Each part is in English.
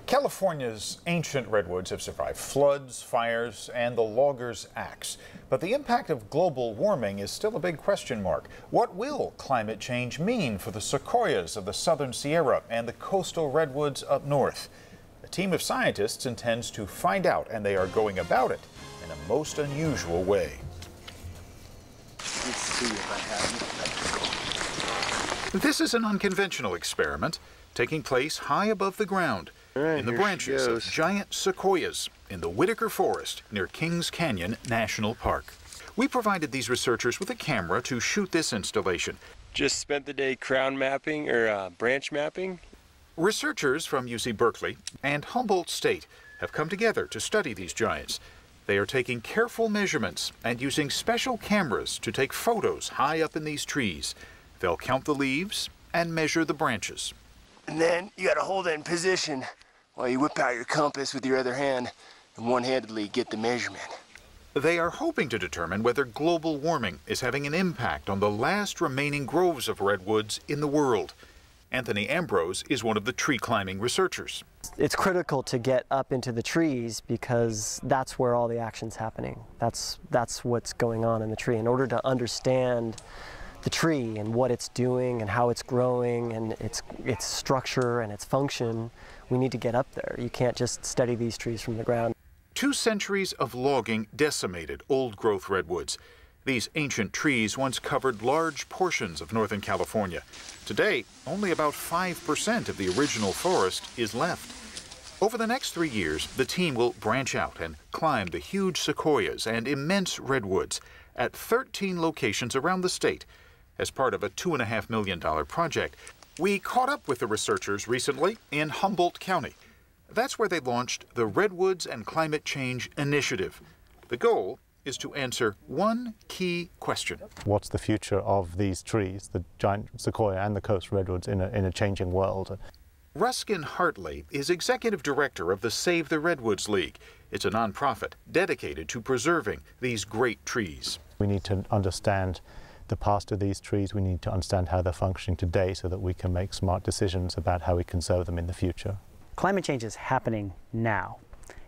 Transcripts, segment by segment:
California's ancient redwoods have survived floods, fires, and the logger's axe. But the impact of global warming is still a big question mark. What will climate change mean for the sequoias of the southern Sierra and the coastal redwoods up north? A team of scientists intends to find out, and they are going about it in a most unusual way. Let's see if I have it. This is an unconventional experiment taking place high above the ground in the branches of giant sequoias in the Whitaker Forest near Kings Canyon National Park. We provided these researchers with a camera to shoot this installation. Just spent the day crown mapping or branch mapping. Researchers from UC Berkeley and Humboldt State have come together to study these giants. They are taking careful measurements and using special cameras to take photos high up in these trees. They'll count the leaves and measure the branches. And then you got to hold it in position while you whip out your compass with your other hand and one-handedly get the measurement. They are hoping to determine whether global warming is having an impact on the last remaining groves of redwoods in the world. Anthony Ambrose is one of the tree climbing researchers. It's critical to get up into the trees because that's where all the action's happening. That's what's going on in the tree. In order to understand the tree and what it's doing and how it's growing and its structure and its function, we need to get up there. You can't just study these trees from the ground. 2 centuries of logging decimated old-growth redwoods. These ancient trees once covered large portions of Northern California. Today, only about 5% of the original forest is left. Over the next 3 years, the team will branch out and climb the huge sequoias and immense redwoods at 13 locations around the state as part of a $2.5 million project. We caught up with the researchers recently in Humboldt County. That's where they launched the Redwoods and Climate Change Initiative. The goal is to answer one key question. What's the future of these trees, the giant sequoia and the coast redwoods, in a changing world? Ruskin Hartley is executive director of the Save the Redwoods League. It's a nonprofit dedicated to preserving these great trees. We need to understand the past of these trees. We need to understand how they're functioning today so that we can make smart decisions about how we conserve them in the future. Climate change is happening now.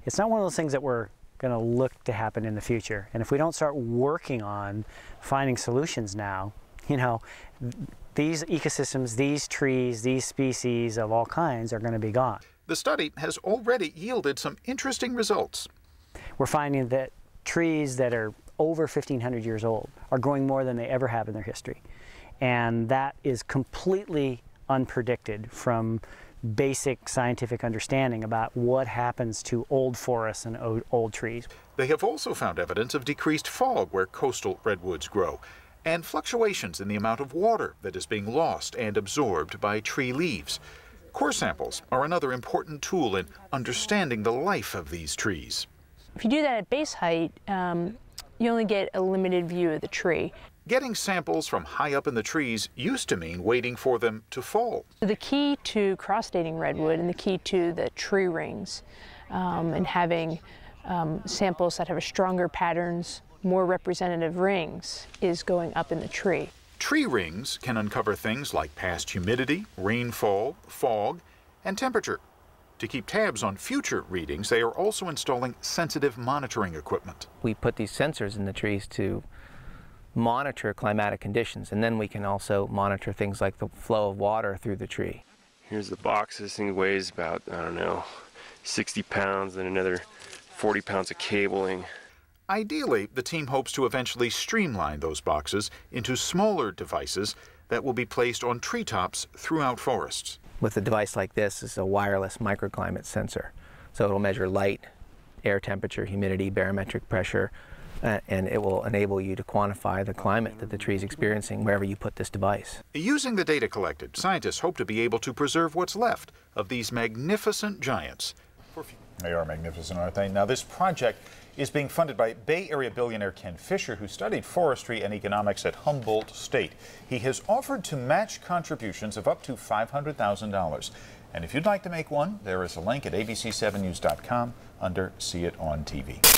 It's not one of those things that we're going to look to happen in the future. And if we don't start working on finding solutions now, these ecosystems, these trees, these species of all kinds are going to be gone. The study has already yielded some interesting results. We're finding that trees that are over 1,500 years old are growing more than they ever have in their history. And that is completely unpredicted from basic scientific understanding about what happens to old forests and old trees. They have also found evidence of decreased fog where coastal redwoods grow, and fluctuations in the amount of water that is being lost and absorbed by tree leaves. Core samples are another important tool in understanding the life of these trees. If you do that at base height, you only get a limited view of the tree. Getting samples from high up in the trees used to mean waiting for them to fall. The key to cross-dating redwood and the key to the tree rings and having samples that have stronger patterns, more representative rings, is going up in the tree. Tree rings can uncover things like past humidity, rainfall, fog, and temperature. To keep tabs on future readings, they are also installing sensitive monitoring equipment. We put these sensors in the trees to monitor climatic conditions, and then we can also monitor things like the flow of water through the tree. Here's the box. This thing weighs about, 60 pounds, and another 40 pounds of cabling. Ideally, the team hopes to eventually streamline those boxes into smaller devices that will be placed on treetops throughout forests. With a device like this, it's a wireless microclimate sensor. So it'll measure light, air temperature, humidity, barometric pressure, and it will enable you to quantify the climate that the tree is experiencing wherever you put this device. Using the data collected, scientists hope to be able to preserve what's left of these magnificent giants. They are magnificent, aren't they? Now, this project is being funded by Bay Area billionaire Ken Fisher, who studied forestry and economics at Humboldt State. He has offered to match contributions of up to $500,000. And if you'd like to make one, there is a link at ABC7news.com under See It on TV.